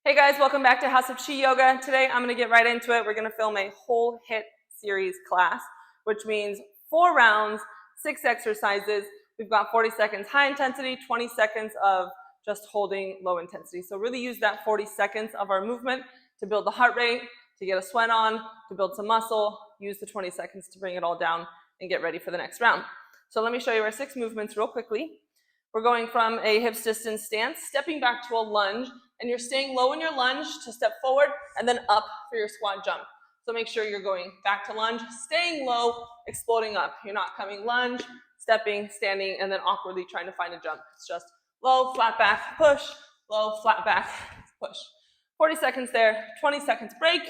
Hey guys, welcome back to House of Chi Yoga. Today I'm going to get right into it. We're going to film a whole HIIT series class, which means 4 rounds, 6 exercises. We've got 40 seconds high intensity, 20 seconds of just holding low intensity. So really use that 40 seconds of our movement to build the heart rate, to get a sweat on, to build some muscle. Use the 20 seconds to bring it all down and get ready for the next round. So let me show you our 6 movements real quickly. We're going from a hips distance stance, stepping back to a lunge, and you're staying low in your lunge to step forward and then up for your squat jump. So make sure you're going back to lunge, staying low, exploding up. You're not coming lunge, stepping, standing, and then awkwardly trying to find a jump. It's just low, flat back, push, low, flat back, push. 40 seconds there, 20 seconds break,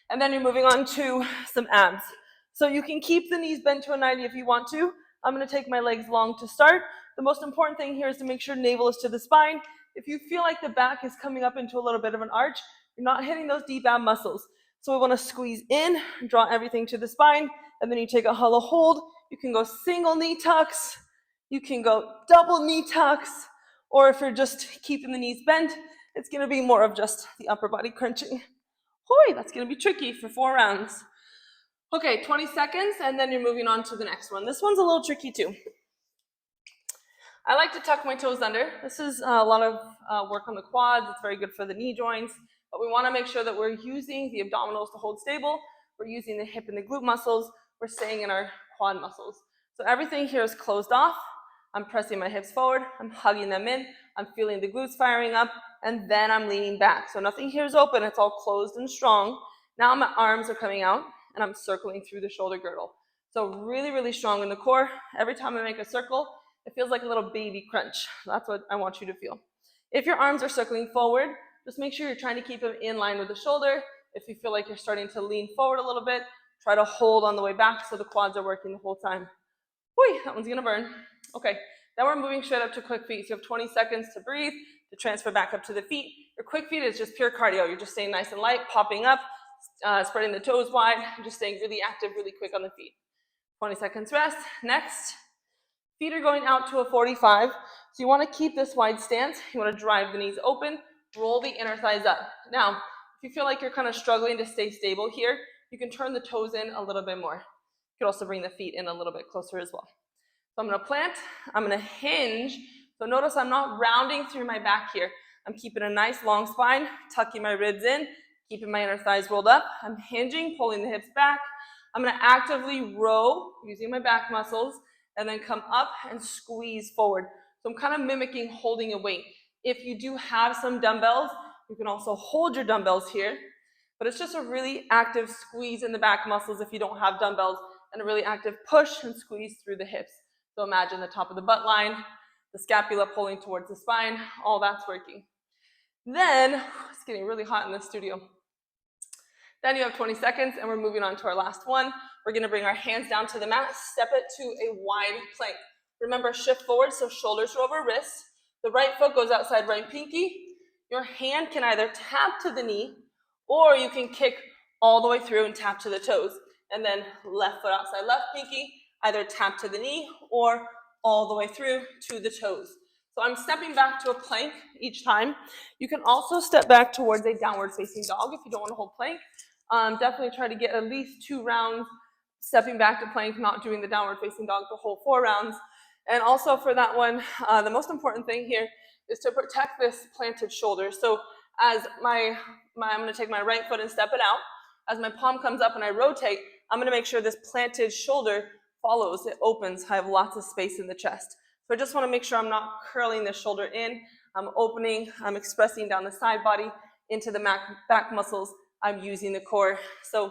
and then you're moving on to some abs. So you can keep the knees bent to a 90 if you want to. I'm going to take my legs long to start. The most important thing here is to make sure navel is to the spine. If you feel like the back is coming up into a little bit of an arch, you're not hitting those deep ab muscles. So we want to squeeze in, draw everything to the spine, and then you take a hollow hold. You can go single knee tucks, you can go double knee tucks, or if you're just keeping the knees bent, it's going to be more of just the upper body crunching. Hoi, that's going to be tricky for 4 rounds. Okay, 20 seconds, and then you're moving on to the next one. This one's a little tricky too. I like to tuck my toes under. This is a lot of work on the quads. It's very good for the knee joints, but we want to make sure that we're using the abdominals to hold stable. We're using the hip and the glute muscles. We're staying in our quad muscles. So everything here is closed off. I'm pressing my hips forward. I'm hugging them in. I'm feeling the glutes firing up, and then I'm leaning back. So nothing here is open. It's all closed and strong. Now my arms are coming out, and I'm circling through the shoulder girdle. So really, really strong in the core. Every time I make a circle, it feels like a little baby crunch. That's what I want you to feel. If your arms are circling forward, just make sure you're trying to keep them in line with the shoulder. If you feel like you're starting to lean forward a little bit, try to hold on the way back so the quads are working the whole time. Whee, that one's gonna burn. Okay, now we're moving straight up to quick feet. So you have 20 seconds to breathe, to transfer back up to the feet. Your quick feet is just pure cardio. You're just staying nice and light, popping up, spreading the toes wide, just staying really active, really quick on the feet. 20 seconds rest. Next. Feet are going out to a 45. So you want to keep this wide stance. You want to drive the knees open, roll the inner thighs up. Now, if you feel like you're kind of struggling to stay stable here, you can turn the toes in a little bit more. You can also bring the feet in a little bit closer as well. So I'm going to plant. I'm going to hinge. So notice I'm not rounding through my back here. I'm keeping a nice long spine, tucking my ribs in, keeping my inner thighs rolled up. I'm hinging, pulling the hips back. I'm going to actively row using my back muscles, and then come up and squeeze forward. So I'm kind of mimicking holding a weight. If you do have some dumbbells, you can also hold your dumbbells here, but it's just a really active squeeze in the back muscles if you don't have dumbbells, and a really active push and squeeze through the hips. So imagine the top of the butt line, the scapula pulling towards the spine, all that's working. Then, it's getting really hot in the studio. Then you have 20 seconds, and we're moving on to our last one. We're going to bring our hands down to the mat, step it to a wide plank. Remember, shift forward, so shoulders are over wrists. The right foot goes outside right pinky. Your hand can either tap to the knee, or you can kick all the way through and tap to the toes. And then left foot outside left pinky, either tap to the knee or all the way through to the toes. So I'm stepping back to a plank each time. You can also step back towards a downward facing dog if you don't want to hold plank. Definitely try to get at least 2 rounds stepping back to plank, not doing the downward facing dog the whole 4 rounds. And also for that one, the most important thing here is to protect this planted shoulder. So as I'm going to take my right foot and step it out. As my palm comes up and I rotate, I'm going to make sure this planted shoulder follows, it opens. I have lots of space in the chest. So I just want to make sure I'm not curling the shoulder in. I'm opening, I'm expressing down the side body into the back muscles. I'm using the core. So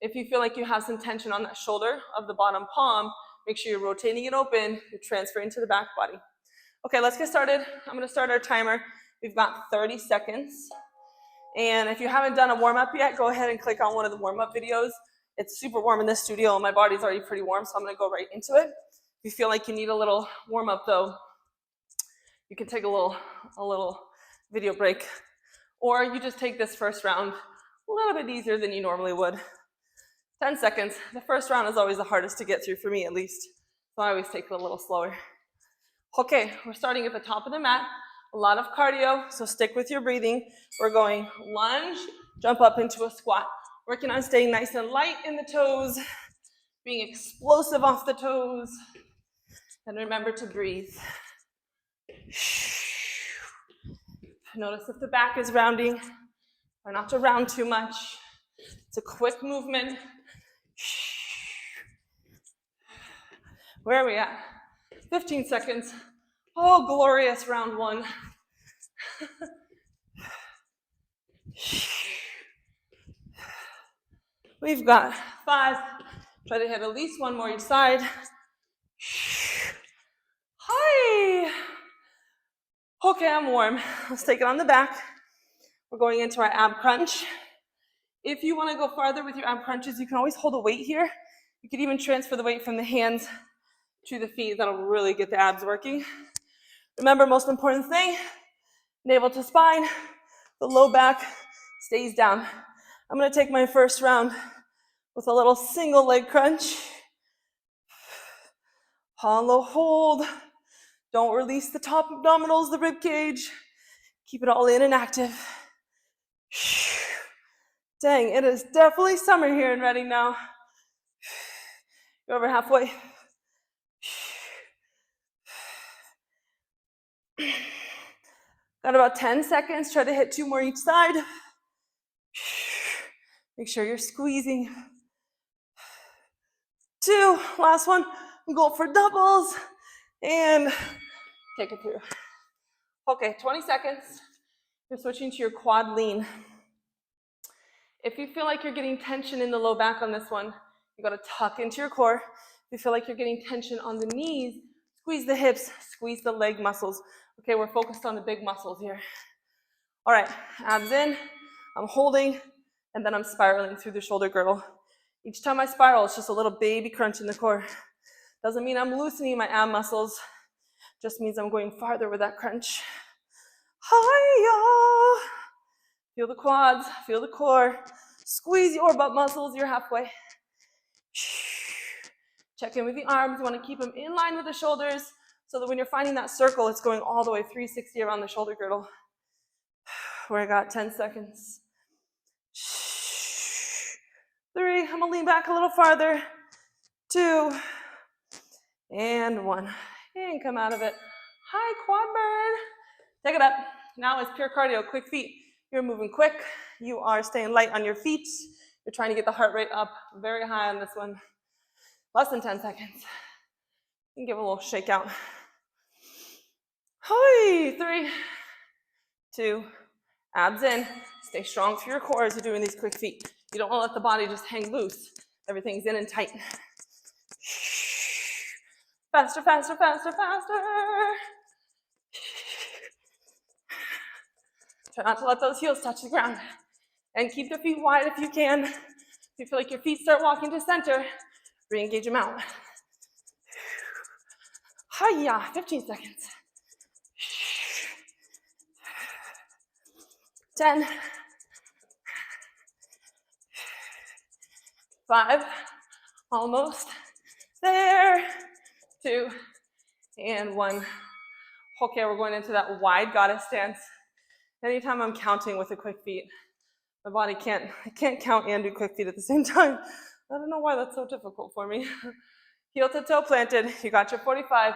if you feel like you have some tension on that shoulder of the bottom palm, make sure you're rotating it open, you're transferring to the back body. Okay, let's get started. I'm going to start our timer. We've got 30 seconds. And if you haven't done a warm-up yet, go ahead and click on one of the warm-up videos. It's super warm in this studio, and my body's already pretty warm, so I'm going to go right into it. If you feel like you need a little warm-up, though, you can take a little video break. Or you just take this first round a little bit easier than you normally would. 10 seconds. The first round is always the hardest to get through, for me at least. So I always take it a little slower. Okay, we're starting at the top of the mat. A lot of cardio, so stick with your breathing. We're going lunge, jump up into a squat. Working on staying nice and light in the toes, being explosive off the toes, and remember to breathe. Notice if the back is rounding. Try not to round too much. It's a quick movement. Where are we at? 15 seconds. Oh, glorious round one. We've got 5. Try to hit at least one more each side. Hi. Okay, I'm warm. Let's take it on the back. We're going into our ab crunch. If you want to go farther with your ab crunches, you can always hold a weight here. You could even transfer the weight from the hands to the feet. That'll really get the abs working. Remember, most important thing, navel to spine, the low back stays down. I'm going to take my first round with a little single leg crunch. Hollow hold. Don't release the top abdominals, the rib cage. Keep it all in and active. Dang, it is definitely summer here in Reading now. You're over halfway. Got about 10 seconds. Try to hit 2 more each side. Make sure you're squeezing. 2, last one. Go for doubles and take it through. Okay, 20 seconds. You're switching to your quad lean. If you feel like you're getting tension in the low back on this one, you gotta tuck into your core. If you feel like you're getting tension on the knees, squeeze the hips, squeeze the leg muscles. Okay, we're focused on the big muscles here. All right, abs in, I'm holding, and then I'm spiraling through the shoulder girdle. Each time I spiral, it's just a little baby crunch in the core. Doesn't mean I'm loosening my ab muscles, just means I'm going farther with that crunch. Hi-ya! Feel the quads, feel the core. Squeeze your butt muscles, you're halfway. Check in with the arms. You want to keep them in line with the shoulders so that when you're finding that circle, it's going all the way 360 around the shoulder girdle. Where I got 10 seconds. 3, I'm gonna lean back a little farther. 2, and 1. And come out of it. Hi, quad burn. Take it up. Now it's pure cardio, quick feet. You're moving quick. You are staying light on your feet. You're trying to get the heart rate up very high on this one. Less than 10 seconds. You can give a little shake out. Hi, 3, 2, abs in. Stay strong through your core as you're doing these quick feet. You don't want to let the body just hang loose. Everything's in and tight. Faster, faster, faster, faster. Try not to let those heels touch the ground. And keep the feet wide if you can. If you feel like your feet start walking to center, re-engage them out. Hiya, 15 seconds. 10. 5, almost there. 2, and 1. Okay, we're going into that wide goddess stance. Anytime I'm counting with the quick feet, my body can't count and do quick feet at the same time. I don't know why that's so difficult for me. Heel to toe planted. You got your 45.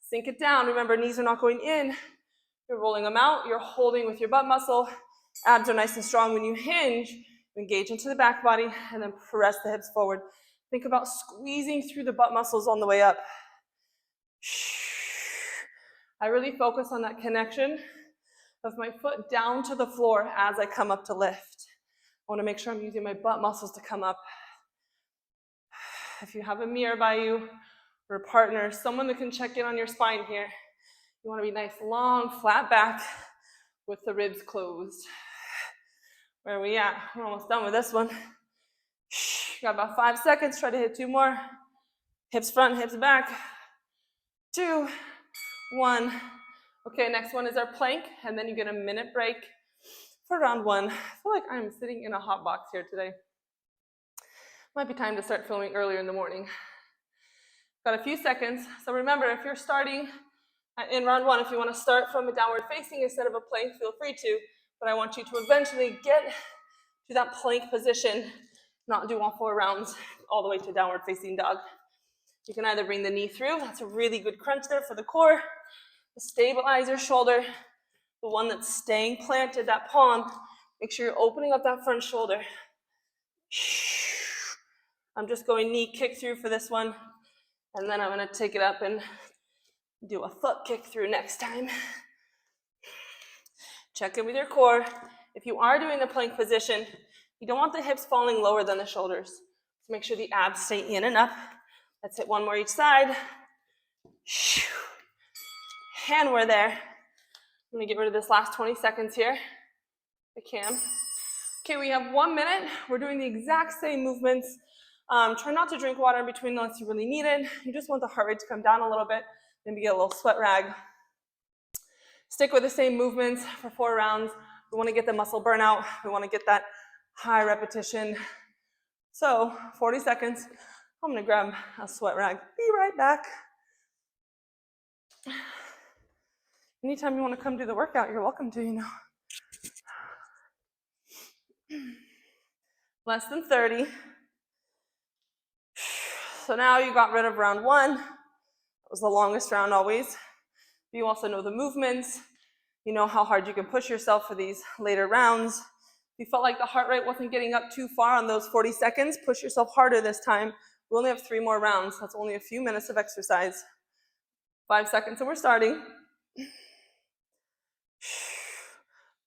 Sink it down. Remember, knees are not going in. You're rolling them out. You're holding with your butt muscle. Abs are nice and strong. When you hinge, you engage into the back body and then press the hips forward. Think about squeezing through the butt muscles on the way up. I really focus on that connection of my foot down to the floor as I come up to lift. I want to make sure I'm using my butt muscles to come up. If you have a mirror by you or a partner, someone that can check in on your spine here, you want to be nice, long, flat back with the ribs closed. Where are we at? We're almost done with this one. Got about 5 seconds. Try to hit 2 more. Hips front, hips back. 2, 1. Okay, next one is our plank, and then you get a minute break for round 1. I feel like I'm sitting in a hot box here today. Might be time to start filming earlier in the morning. Got a few seconds. So remember, if you're starting In round one, if you want to start from a downward facing instead of a plank, feel free to, but I want you to eventually get to that plank position, not do all 4 rounds all the way to downward facing dog. You can either bring the knee through, that's a really good crunch there for the core, stabilize your shoulder, the one that's staying planted, that palm, make sure you're opening up that front shoulder. I'm just going knee kick through for this one, and then I'm going to take it up and do a foot kick through next time. Check in with your core. If you are doing the plank position, you don't want the hips falling lower than the shoulders. So make sure the abs stay in and up. Let's hit 1 more each side. And we're there. I'm going to get rid of this last 20 seconds here. I can. Okay, we have 1 minute. We're doing the exact same movements. Try not to drink water in between unless you really need it. You just want the heart rate to come down a little bit. Maybe get a little sweat rag. Stick with the same movements for 4 rounds. We want to get the muscle burnout. We want to get that high repetition. So 40 seconds. I'm going to grab a sweat rag. Be right back. Anytime you want to come do the workout, you're welcome to, you know. Less than 30. So now you got rid of round 1. That was the longest round always. You also know the movements. You know how hard you can push yourself for these later rounds. If you felt like the heart rate wasn't getting up too far on those 40 seconds, push yourself harder this time. We only have 3 more rounds. That's only a few minutes of exercise. 5 seconds and we're starting.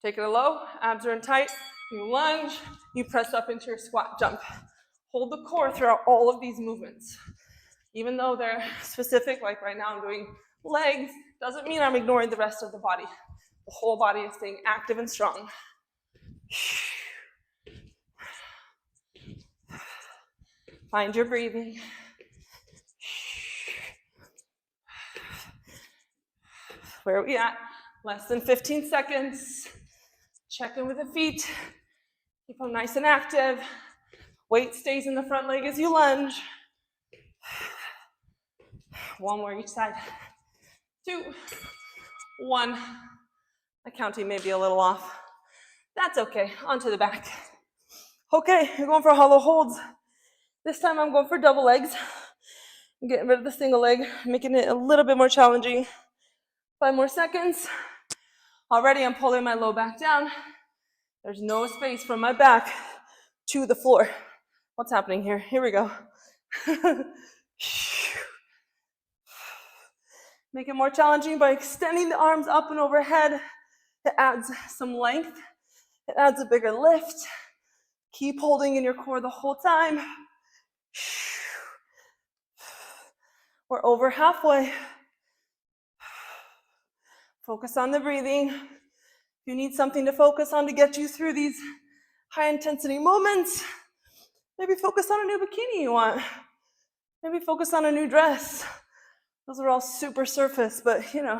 Take it low, abs are in tight. You lunge, you press up into your squat jump. Hold the core throughout all of these movements. Even though they're specific, like right now I'm doing legs, doesn't mean I'm ignoring the rest of the body. The whole body is staying active and strong. Find your breathing. Where are we at? Less than 15 seconds. Check in with the feet. Keep them nice and active. Weight stays in the front leg as you lunge. 1 more each side. 2, 1. My counting may be a little off. That's okay. Onto the back. Okay, you're going for hollow holds. This time I'm going for double legs. I'm getting rid of the single leg, making it a little bit more challenging. 5 more seconds. Already I'm pulling my low back down. There's no space from my back to the floor. What's happening here? Here we go. Make it more challenging by extending the arms up and overhead. It adds some length. It adds a bigger lift. Keep holding in your core the whole time. We're over halfway. Focus on the breathing. If you need something to focus on to get you through these high intensity moments, maybe focus on a new bikini you want. Maybe focus on a new dress. Those are all super surface, but you know,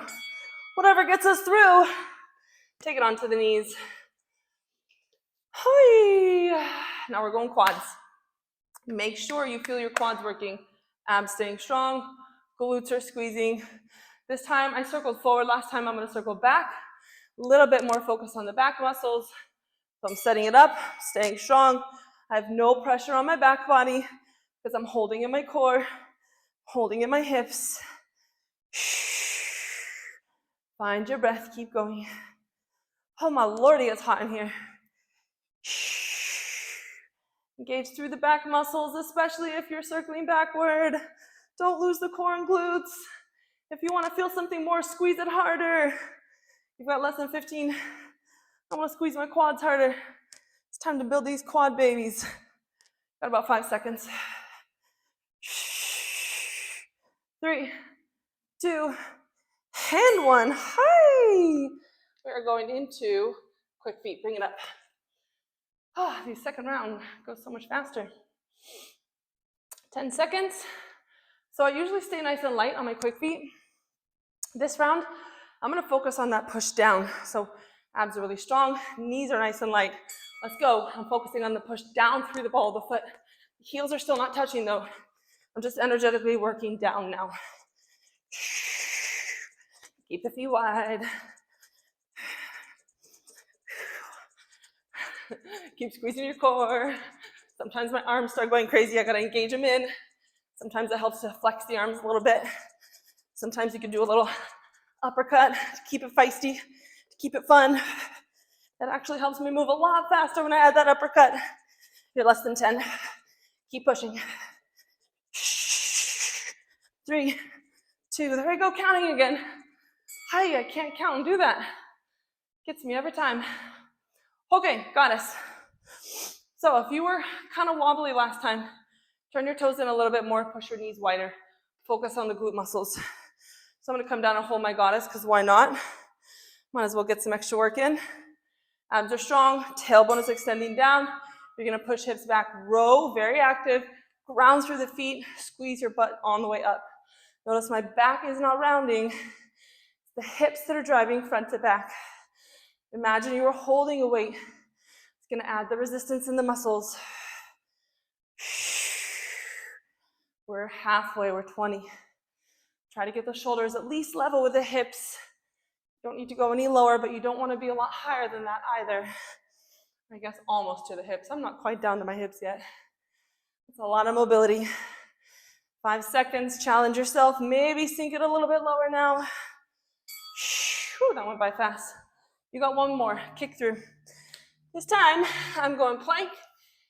whatever gets us through. Take it onto the knees. Hi. Now we're going quads. Make sure you feel your quads working. Abs staying strong, glutes are squeezing. This time I circled forward. Last time I'm going to circle back. A little bit more focus on the back muscles. So I'm setting it up, staying strong. I have no pressure on my back body because I'm holding in my core, holding in my hips. Find your breath, keep going. Oh my lordy, it's hot in here. Engage through the back muscles, especially if you're circling backward. Don't lose the core and glutes. If you want to feel something more, squeeze it harder. You've got less than 15. I want to squeeze my quads harder. It's time to build these quad babies. Got about 5 seconds. 3, 2, and 1. Hi! We are going into quick feet. Bring it up. Oh, the second round goes so much faster. 10 seconds. So I usually stay nice and light on my quick feet. This round, I'm going to focus on that push down. So abs are really strong, knees are nice and light. Let's go. I'm focusing on the push down through the ball of the foot. The heels are still not touching though. I'm just energetically working down now. Keep the feet wide. Keep squeezing your core. Sometimes my arms start going crazy. I gotta engage them in. Sometimes it helps to flex the arms a little bit. Sometimes you can do a little uppercut to keep it feisty, to keep it fun. That actually helps me move a lot faster when I add that uppercut. You're less than 10. Keep pushing. 3, 2, there we go, counting again. Hi, I can't count and do that. Gets me every time. Okay, goddess. So if you were kind of wobbly last time, turn your toes in a little bit more, push your knees wider. Focus on the glute muscles. So I'm gonna come down and hold my goddess, because why not? Might as well get some extra work in. Abs are strong, tailbone is extending down. You're gonna push hips back, row, very active. Ground through the feet, squeeze your butt on the way up. Notice my back is not rounding. The hips that are driving front to back. Imagine you were holding a weight. It's gonna add the resistance in the muscles. We're halfway, we're 20. Try to get the shoulders at least level with the hips. You don't need to go any lower, but you don't want to be a lot higher than that either. I guess almost to the hips. I'm not quite down to my hips yet. It's a lot of mobility. 5 seconds, challenge yourself. Maybe sink it a little bit lower now. Whew, that went by fast. You got one more, kick through. This time, I'm going plank,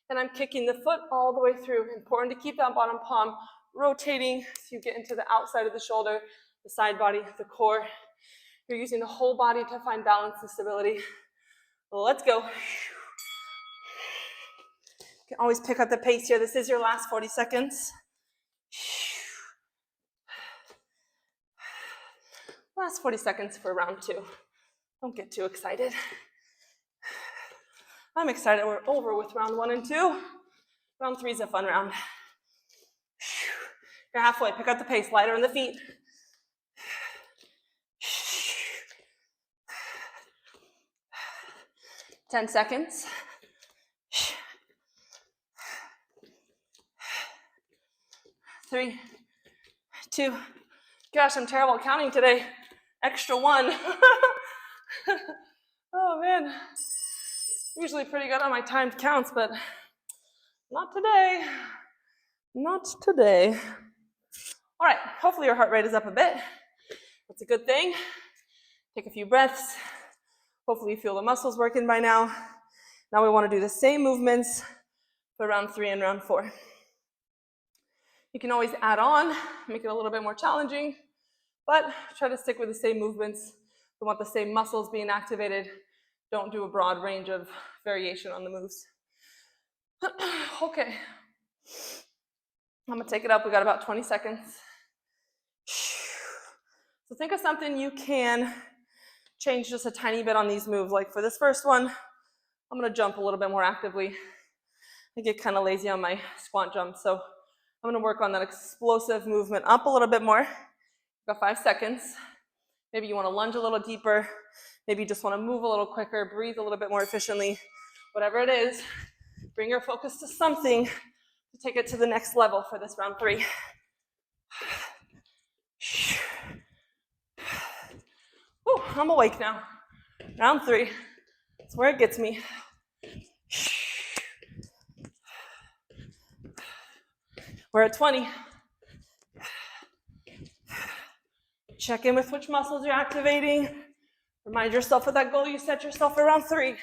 and I'm kicking the foot all the way through. Important to keep that bottom palm rotating so you get into the outside of the shoulder, the side body, the core. You're using the whole body to find balance and stability. Let's go. You can always pick up the pace here. This is your last 40 seconds. Last 40 seconds for round 2. Don't get too excited. I'm excited we're over with round 1 and 2. Round 3 is a fun round. You're halfway, pick up the pace, lighter in the feet. 10 seconds. 3, 2. Gosh, I'm terrible at counting today. Extra 1. Oh man. Usually pretty good on my timed counts, but not today. Not today. All right, hopefully your heart rate is up a bit. That's a good thing. Take a few breaths. Hopefully you feel the muscles working by now. Now we want to do the same movements for round 3 and round 4. You can always add on, make it a little bit more challenging, but try to stick with the same movements. We want the same muscles being activated. Don't do a broad range of variation on the moves. Okay. I'm gonna take it up. We got about 20 seconds. So think of something you can change just a tiny bit on these moves. Like for this first one, I'm gonna jump a little bit more actively. I get kind of lazy on my squat jump, so I'm gonna work on that explosive movement up a little bit more. Got 5 seconds. Maybe you wanna lunge a little deeper. Maybe you just wanna move a little quicker, breathe a little bit more efficiently. Whatever it is, bring your focus to something to take it to the next level for this round 3. Ooh, I'm awake now. Round 3. That's where it gets me. We're at 20. Check in with which muscles you're activating. Remind yourself of that goal you set yourself for round 3.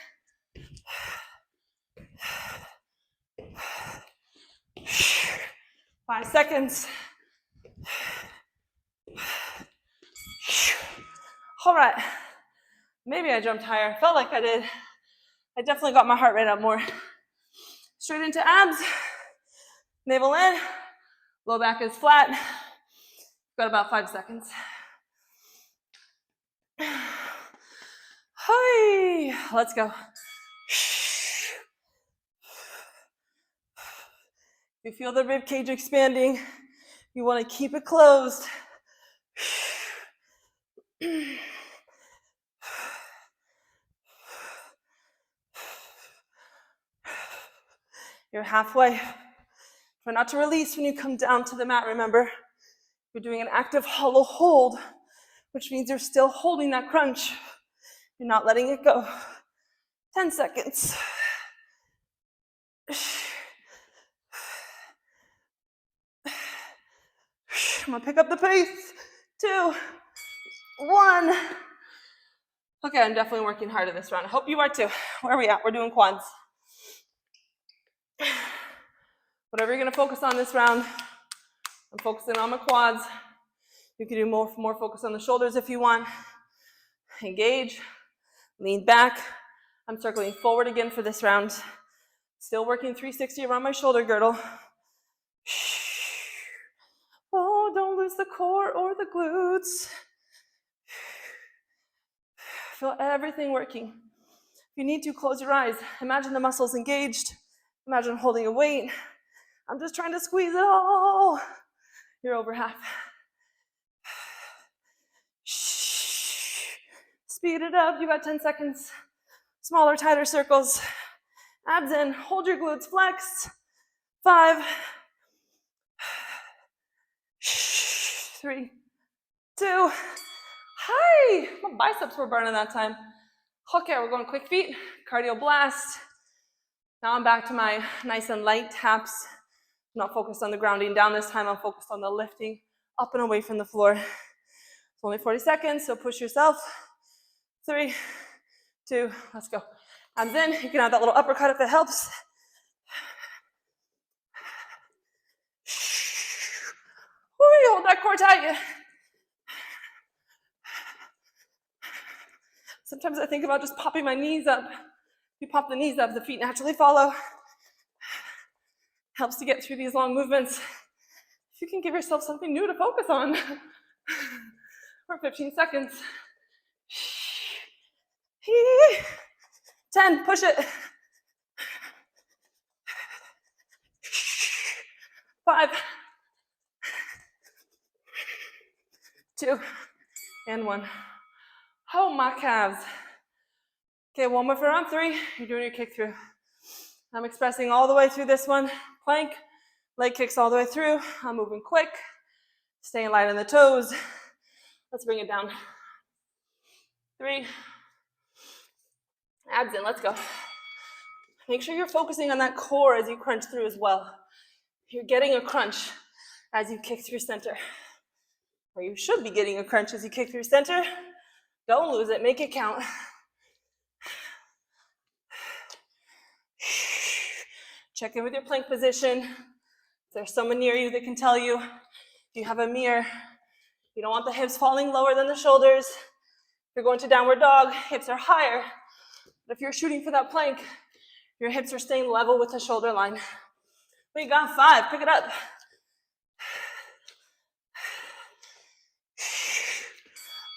Five seconds. All right. Maybe I jumped higher. Felt like I did. I definitely got my heart rate up more. Straight into abs. Navel in. Low back is flat. Got about 5 seconds. Hi. Let's go. You feel the rib cage expanding. You want to keep it closed. You're halfway. Try not to release when you come down to the mat, remember. You're doing an active hollow hold which means you're still holding that crunch. You're not letting it go. 10 seconds. I'm gonna pick up the pace. 2, 1. Okay, I'm definitely working hard in this round. I hope you are too. Where are we at? We're doing quads. Whatever you're gonna focus on this round, I'm focusing on my quads. You can do more focus on the shoulders if you want. Engage, lean back. I'm circling forward again for this round. Still working 360 around my shoulder girdle. Oh, don't lose the core or the glutes. Feel everything working. If you need to, close your eyes. Imagine the muscles engaged. Imagine holding a weight. I'm just trying to squeeze it all. You're over half. Speed it up. You got 10 seconds. Smaller, tighter circles. Abs in. Hold your glutes. Flex. 5, 3, 2. Hi! My biceps were burning that time. Okay, we're going quick feet. Cardio blast. Now I'm back to my nice and light taps. I'm not focused on the grounding down this time. I'm focused on the lifting up and away from the floor. It's only 40 seconds, so push yourself. 3, 2, let's go. Abs in. You can have that little uppercut if it helps. Woo, hold that core tight. Sometimes I think about just popping my knees up. If you pop the knees up, the feet naturally follow. Helps to get through these long movements. If you can give yourself something new to focus on for 15 seconds. 10, push it. 5, 2, and 1. Oh, my calves. Okay, one more for round 3. You're doing your kick through. I'm expressing all the way through this one. Plank, leg kicks all the way through. I'm moving quick, staying light on the toes. Let's bring it down. 3, abs in, let's go. Make sure you're focusing on that core as you crunch through as well. You're getting a crunch as you kick through center. Or you should be getting a crunch as you kick through center. Don't lose it, make it count. Check in with your plank position. If there's someone near you that can tell you, if you have a mirror, you don't want the hips falling lower than the shoulders. If you're going to downward dog, hips are higher. But if you're shooting for that plank, your hips are staying level with the shoulder line. We got 5, pick it up.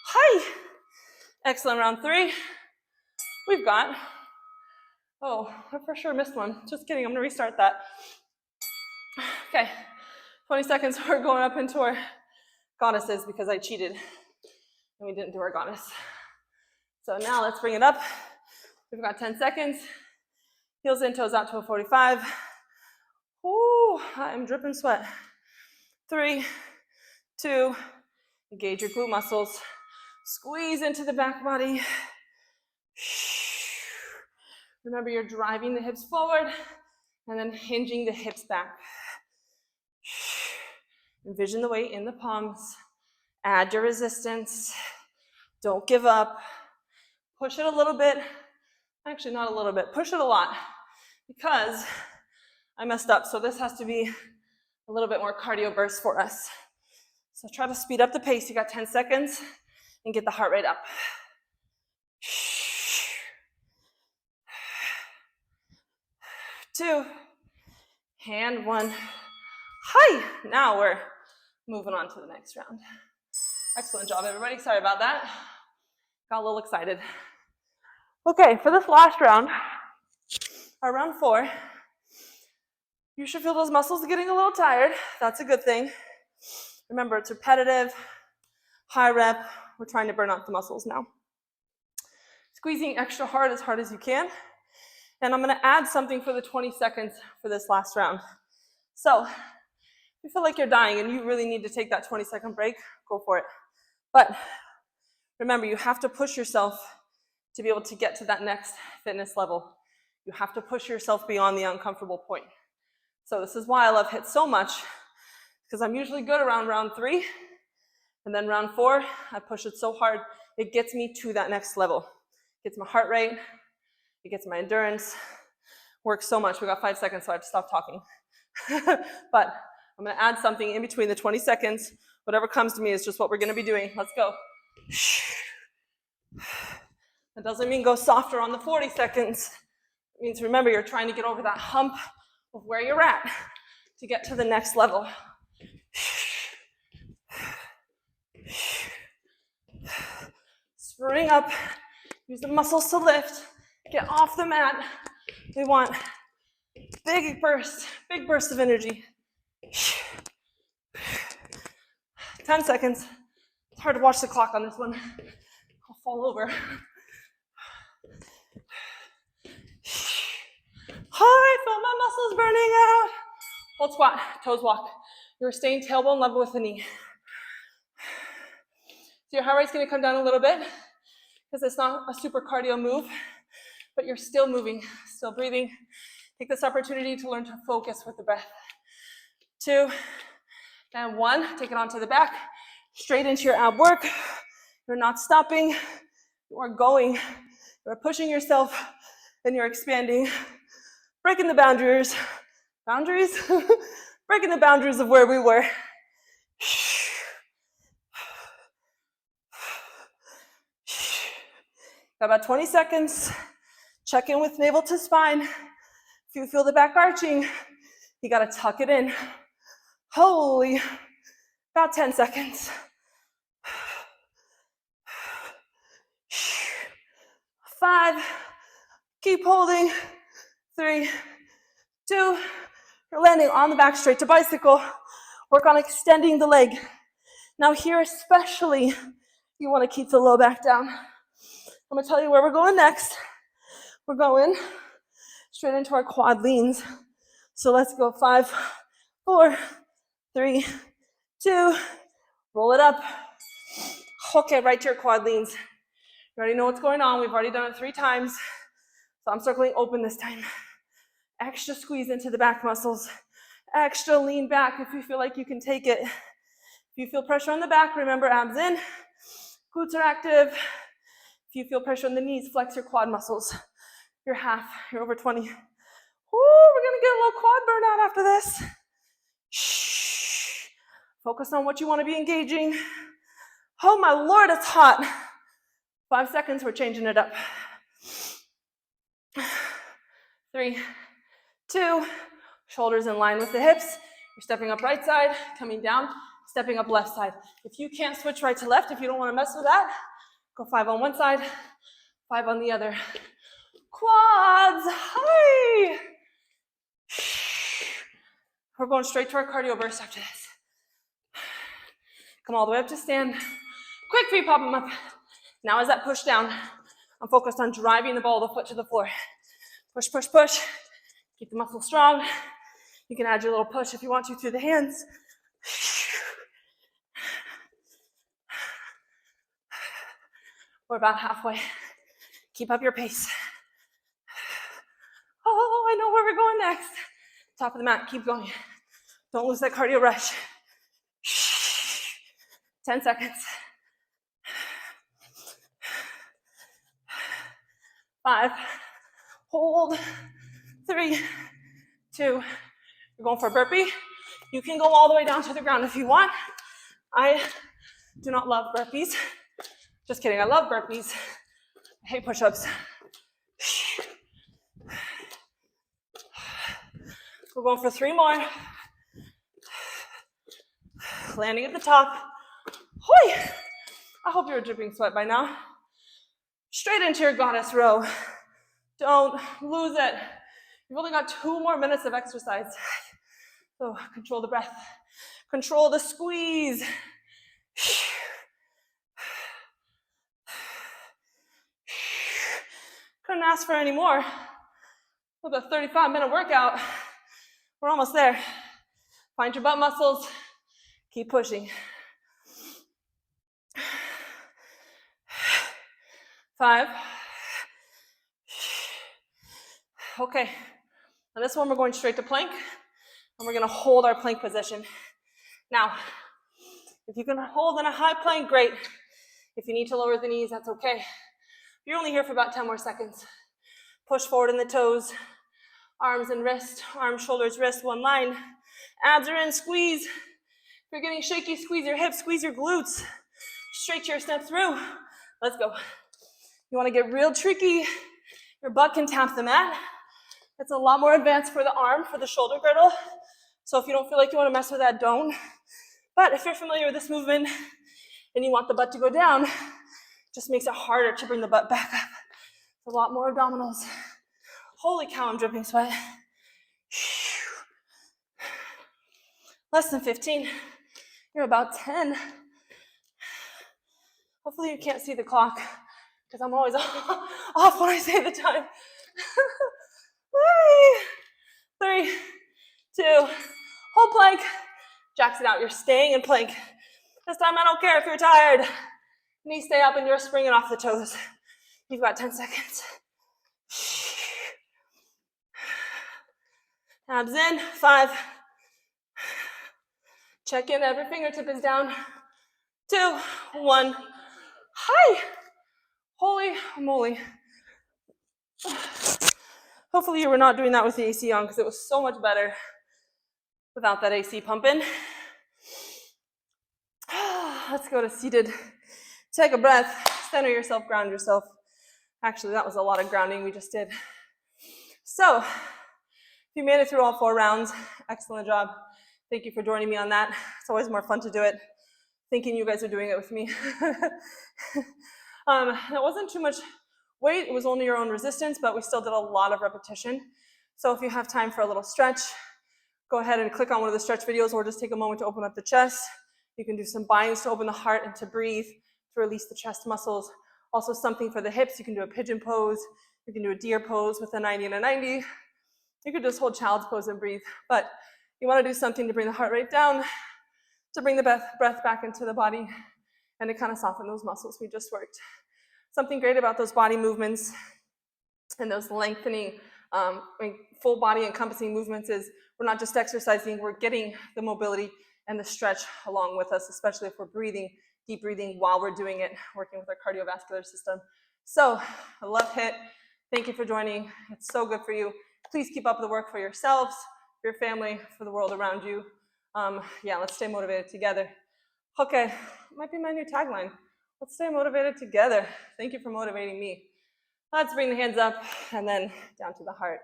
Hi. Excellent, round 3. We've got, oh, I for sure missed one. Just kidding, I'm gonna restart that. Okay, 20 seconds, we're going up into our goddesses because I cheated and we didn't do our goddess. So now let's bring it up. We've got 10 seconds. Heels in, toes out to a 45. Ooh, I am dripping sweat. 3, 2, engage your glute muscles. Squeeze into the back body. Remember, you're driving the hips forward and then hinging the hips back. Envision the weight in the palms. Add your resistance. Don't give up. Push it a little bit. Actually, not a little bit. Push it a lot because I messed up. So this has to be a little bit more cardio burst for us. So try to speed up the pace. You got 10 seconds and get the heart rate up. 2, and 1. Hi. Now we're moving on to the next round. Excellent job, everybody. Sorry about that. Got a little excited. Okay, for this last round, our round 4, you should feel those muscles getting a little tired. That's a good thing. Remember, it's repetitive, high rep. We're trying to burn out the muscles now. Squeezing extra hard as you can. And I'm gonna add something for the 20 seconds for this last round. So, if you feel like you're dying and you really need to take that 20-second break, go for it. But Remember, you have to push yourself to be able to get to that next fitness level. You have to push yourself beyond the uncomfortable point. So this is why I love HIIT so much, because I'm usually good around round 3, and then round 4, I push it so hard, it gets me to that next level. It gets my heart rate, it gets my endurance, works so much. We got 5 seconds, so I have to stop talking. But I'm gonna add something in between the 20 seconds. Whatever comes to me is just what we're gonna be doing. Let's go. That doesn't mean go softer on the 40 seconds. It means, remember, you're trying to get over that hump of where you're at to get to the next level. Spring up, use the muscles to lift, get off the mat. We want big burst of energy. 10 seconds. It's hard to watch the clock on this one. I'll fall over. All right, feel my muscles burning out. Hold squat, toes walk. You're staying tailbone level with the knee. So your heart rate's gonna come down a little bit because it's not a super cardio move, but you're still moving, still breathing. Take this opportunity to learn to focus with the breath. 2, and 1. Take it onto the back, straight into your ab work. You're not stopping, you are going. You're pushing yourself and you're expanding. Breaking the boundaries, breaking the boundaries of where we were. Got about 20 seconds. Check in with navel to spine. If you feel the back arching, you gotta tuck it in. Holy, about 10 seconds. 5, keep holding. 3, 2, you're landing on the back straight to bicycle. Work on extending the leg. Now here especially, you want to keep the low back down. I'm gonna tell you where we're going next. We're going straight into our quad leans. So let's go 5, 4, 3, 2, roll it up. Okay, right to your quad leans. You already know what's going on. We've already done it 3 times. So I'm circling open this time. Extra squeeze into the back muscles. Extra lean back if you feel like you can take it. If you feel pressure on the back, remember abs in, glutes are active. If you feel pressure on the knees, flex your quad muscles. You're half, you're over 20. Woo, we're gonna get a little quad burnout after this. Shh. Focus on what you wanna be engaging. Oh my Lord, it's hot. 5 seconds, we're changing it up. 3, 2, shoulders in line with the hips. You're stepping up right side, coming down, stepping up left side. If you can't switch right to left, if you don't want to mess with that, go 5 on one side, 5 on the other. Quads, hi! We're going straight to our cardio burst after this. Come all the way up to stand. Quick feet, pop them up. Now as that push down, I'm focused on driving the ball of the foot to the floor. Push, push, push. Keep the muscle strong. You can add your little push if you want to through the hands. We're about halfway. Keep up your pace. Oh, I know where we're going next. Top of the mat, keep going. Don't lose that cardio rush. 10 seconds. 5, hold. 3, 2, you're going for a burpee. You can go all the way down to the ground if you want. I do not love burpees. Just kidding, I love burpees. I hate push-ups. We're going for 3 more. Landing at the top. Hoi! I hope you're dripping sweat by now. Straight into your goddess row. Don't lose it. You've only got 2 more minutes of exercise. So control the breath. Control the squeeze. Couldn't ask for any more. With a 35-minute workout, we're almost there. Find your butt muscles. Keep pushing. 5. Okay, now this one we're going straight to plank, and we're gonna hold our plank position. Now, if you can hold in a high plank, great. If you need to lower the knees, that's okay. You're only here for about 10 more seconds. Push forward in the toes, arms and wrist, arms, shoulders, wrist, one line. Abs are in, squeeze. If you're getting shaky, squeeze your hips, squeeze your glutes. Straight your step through. Let's go. You wanna get real tricky. Your butt can tap the mat. It's a lot more advanced for the arm, for the shoulder girdle. So if you don't feel like you wanna mess with that, don't. But if you're familiar with this movement and you want the butt to go down, it just makes it harder to bring the butt back up. It's a lot more abdominals. Holy cow, I'm dripping sweat. Less than 15. You're about 10. Hopefully you can't see the clock because I'm always off when I say the time. 3, 2, hold plank. Jacks it out. You're staying in plank. This time I don't care if you're tired. Knees stay up and you're springing off the toes. You've got 10 seconds. Abs in. 5. Check in. Every fingertip is down. 2, 1. Hi. Holy moly. Hopefully you were not doing that with the AC on because it was so much better without that AC pumping. Let's go to seated. Take a breath. Center yourself, ground yourself. Actually, that was a lot of grounding we just did. So, if you made it through all 4 rounds, excellent job. Thank you for joining me on that. It's always more fun to do it, thinking you guys are doing it with me. It wasn't too much weight. It was only your own resistance, but we still did a lot of repetition. So if you have time for a little stretch, go ahead and click on one of the stretch videos or just take a moment to open up the chest. You can do some binds to open the heart and to breathe, to release the chest muscles. Also something for the hips. You can do a pigeon pose. You can do a deer pose with a 90 and a 90. You could just hold child's pose and breathe. But you want to do something to bring the heart rate down, to bring the breath back into the body, and to kind of soften those muscles we just worked. Something great about those body movements and those lengthening, full body encompassing movements is we're not just exercising, we're getting the mobility and the stretch along with us, especially if we're breathing, deep breathing while we're doing it, working with our cardiovascular system. So, a love hit. Thank you for joining. It's so good for you. Please keep up the work for yourselves, for your family, for the world around you. Let's stay motivated together. Okay, might be my new tagline. Let's stay motivated together. Thank you for motivating me. Let's bring the hands up and then down to the heart.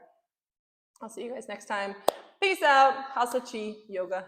I'll see you guys next time. Peace out. Hasa Chi Yoga.